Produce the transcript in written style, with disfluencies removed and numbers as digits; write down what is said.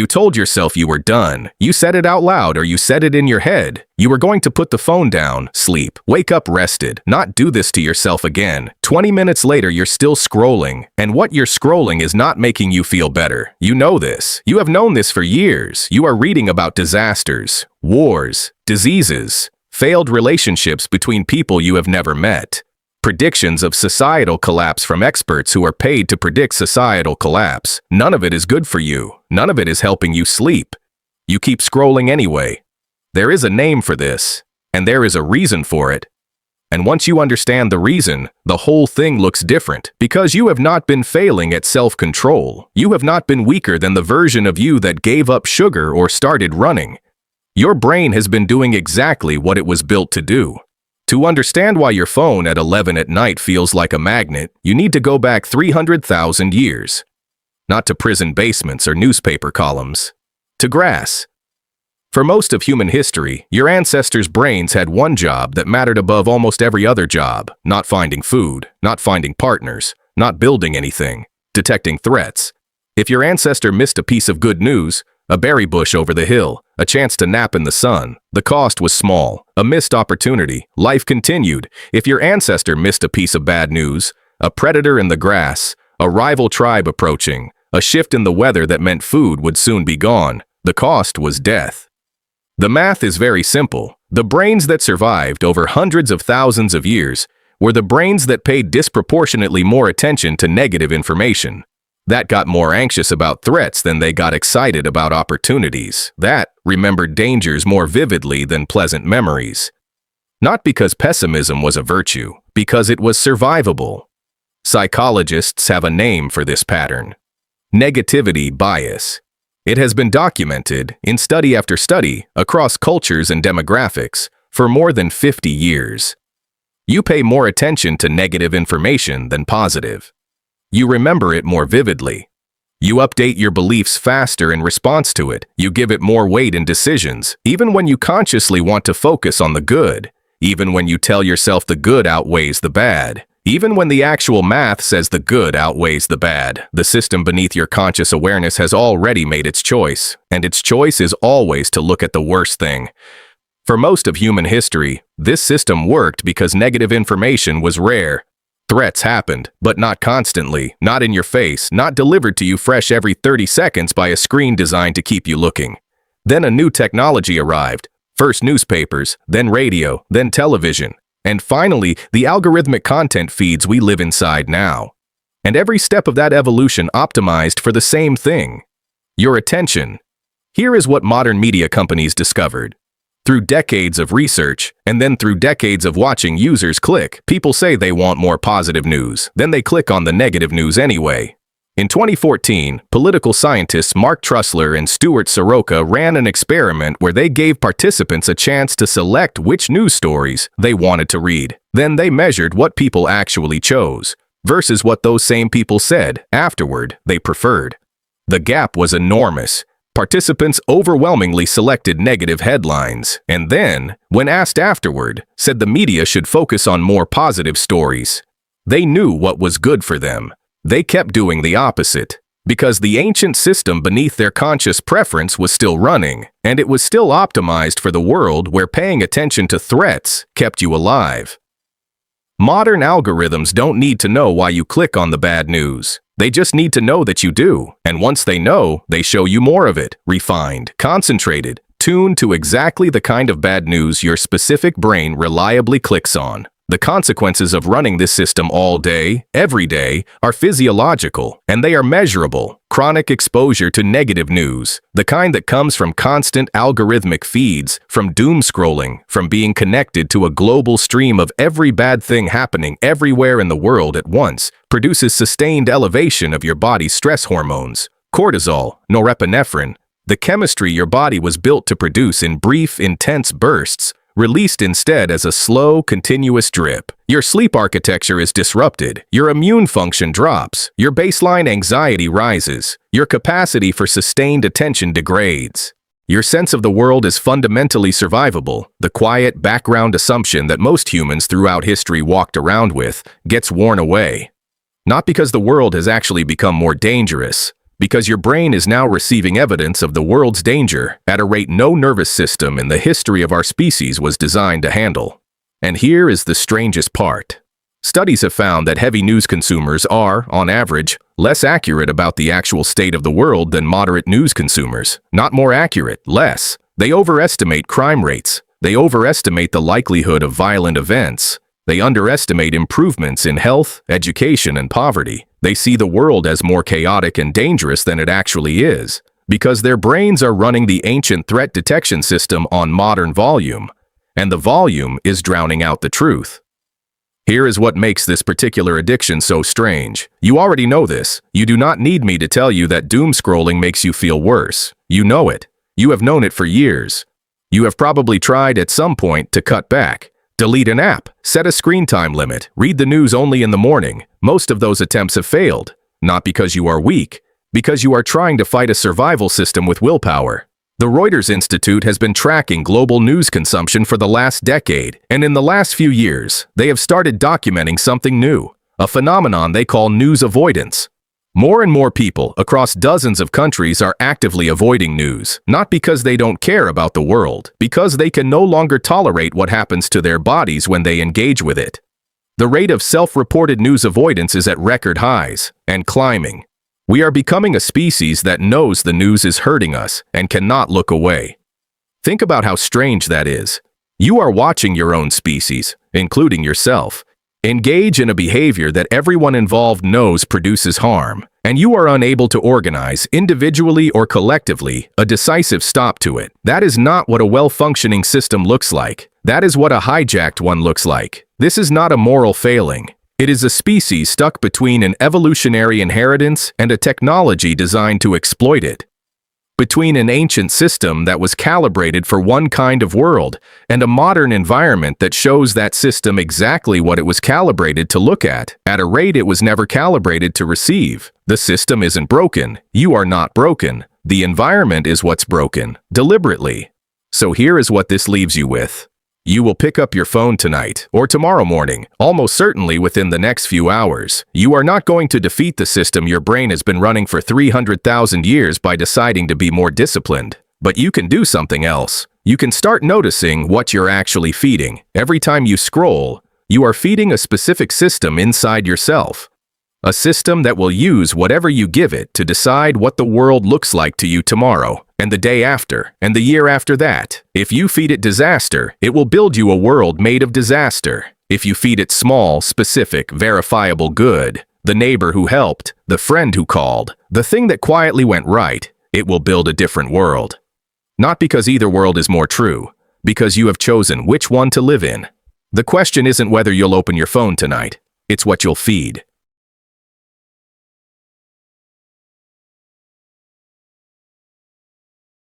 told yourself you were done. You said it out loud or you said it in your head. You were going to put the phone down, sleep, wake up rested, not do this to yourself again. 20 minutes later, you're still scrolling, and what you're scrolling is not making you feel better. You know this. You have known this for years. You are reading about disasters, wars, diseases, failed relationships between people you have never met. Predictions of societal collapse from experts who are paid to predict societal collapse. None of it is good for you. None of it is helping you sleep. You keep scrolling anyway. There is a name for this, and there is a reason for it. And once you understand the reason, the whole thing looks different, because you have not been failing at self-control. You have not been weaker than the version of you that gave up sugar or started running. Your brain has been doing exactly what it was built to do. To understand why your phone at 11 at night feels like a magnet, you need to go back 300,000 years. Not to prison basements or newspaper columns. To grass. For most of human history, your ancestors' brains had one job that mattered above almost every other job: not finding food, not finding partners, not building anything, detecting threats. If your ancestor missed a piece of good news, a berry bush over the hill, a chance to nap in the sun, the cost was small. A missed opportunity, life continued. If your ancestor missed a piece of bad news, a predator in the grass, a rival tribe approaching, a shift in the weather that meant food would soon be gone, the cost was death. The math is very simple. The brains that survived over hundreds of thousands of years were the brains that paid disproportionately more attention to negative information. That got more anxious about threats than they got excited about opportunities. That remembered dangers more vividly than pleasant memories. Not because pessimism was a virtue, because it was survivable. Psychologists have a name for this pattern: negativity bias. It has been documented, in study after study, across cultures and demographics, for more than 50 years. You pay more attention to negative information than positive. You remember it more vividly. You update your beliefs faster in response to it. You give it more weight in decisions, even when you consciously want to focus on the good, even when you tell yourself the good outweighs the bad, even when the actual math says the good outweighs the bad. The system beneath your conscious awareness has already made its choice, and its choice is always to look at the worst thing. For most of human history, this system worked because negative information was rare. Threats happened, but not constantly, not in your face, not delivered to you fresh every 30 seconds by a screen designed to keep you looking. Then a new technology arrived. First newspapers, then radio, then television, and finally the algorithmic content feeds we live inside now. And every step of that evolution optimized for the same thing: your attention. Here is what modern media companies discovered. Through decades of research, and then through decades of watching users click, people say they want more positive news, then they click on the negative news anyway. In 2014, political scientists Mark Trussler and Stuart Soroka ran an experiment where they gave participants a chance to select which news stories they wanted to read. Then they measured what people actually chose, versus what those same people said afterward they preferred. The gap was enormous. Participants overwhelmingly selected negative headlines, and then, when asked afterward, said the media should focus on more positive stories. They knew what was good for them. They kept doing the opposite, because the ancient system beneath their conscious preference was still running, and it was still optimized for the world where paying attention to threats kept you alive. Modern algorithms don't need to know why you click on the bad news. They just need to know that you do, and once they know, they show you more of it, refined, concentrated, tuned to exactly the kind of bad news your specific brain reliably clicks on. The consequences of running this system all day, every day, are physiological, and they are measurable. Chronic exposure to negative news, the kind that comes from constant algorithmic feeds, from doomscrolling, from being connected to a global stream of every bad thing happening everywhere in the world at once, produces sustained elevation of your body's stress hormones. Cortisol, norepinephrine, the chemistry your body was built to produce in brief, intense bursts, released instead as a slow, continuous drip. Your sleep architecture is disrupted, your immune function drops, your baseline anxiety rises, your capacity for sustained attention degrades. Your sense of the world is fundamentally survivable. The quiet background assumption that most humans throughout history walked around with gets worn away. Not because the world has actually become more dangerous, Because your brain is now receiving evidence of the world's danger at a rate no nervous system in the history of our species was designed to handle. And here is the strangest part. Studies have found that heavy news consumers are, on average, less accurate about the actual state of the world than moderate news consumers. Not more accurate, less. They overestimate crime rates. They overestimate the likelihood of violent events. They underestimate improvements in health, education, and poverty. They see the world as more chaotic and dangerous than it actually is, because their brains are running the ancient threat detection system on modern volume, and the volume is drowning out the truth. Here is what makes this particular addiction so strange. You already know this. You do not need me to tell you that doom scrolling makes you feel worse. You know it. You have known it for years. You have probably tried at some point to cut back. Delete an app, set a screen time limit, read the news only in the morning. Most of those attempts have failed. Not because you are weak, because you are trying to fight a survival system with willpower. The Reuters Institute has been tracking global news consumption for the last decade, and in the last few years, they have started documenting something new, a phenomenon they call news avoidance. More and more people across dozens of countries are actively avoiding news, not because they don't care about the world, because they can no longer tolerate what happens to their bodies when they engage with it. The rate of self-reported news avoidance is at record highs, and climbing. We are becoming a species that knows the news is hurting us and cannot look away. Think about how strange that is. You are watching your own species, including yourself, engage in a behavior that everyone involved knows produces harm, and you are unable to organize, individually or collectively, a decisive stop to it. That is not what a well-functioning system looks like. That is what a hijacked one looks like. This is not a moral failing. It is a species stuck between an evolutionary inheritance and a technology designed to exploit it. Between an ancient system that was calibrated for one kind of world and a modern environment that shows that system exactly what it was calibrated to look at a rate it was never calibrated to receive. The system isn't broken. You are not broken. The environment is what's broken, deliberately. So here is what this leaves you with. You will pick up your phone tonight or tomorrow morning, almost certainly within the next few hours. You are not going to defeat the system your brain has been running for 300,000 years by deciding to be more disciplined. But you can do something else. You can start noticing what you're actually feeding. Every time you scroll, you are feeding a specific system inside yourself. A system that will use whatever you give it to decide what the world looks like to you tomorrow, and the day after, and the year after that. If you feed it disaster, it will build you a world made of disaster. If you feed it small, specific, verifiable good, the neighbor who helped, the friend who called, the thing that quietly went right, it will build a different world. Not because either world is more true, because you have chosen which one to live in. The question isn't whether you'll open your phone tonight, it's what you'll feed.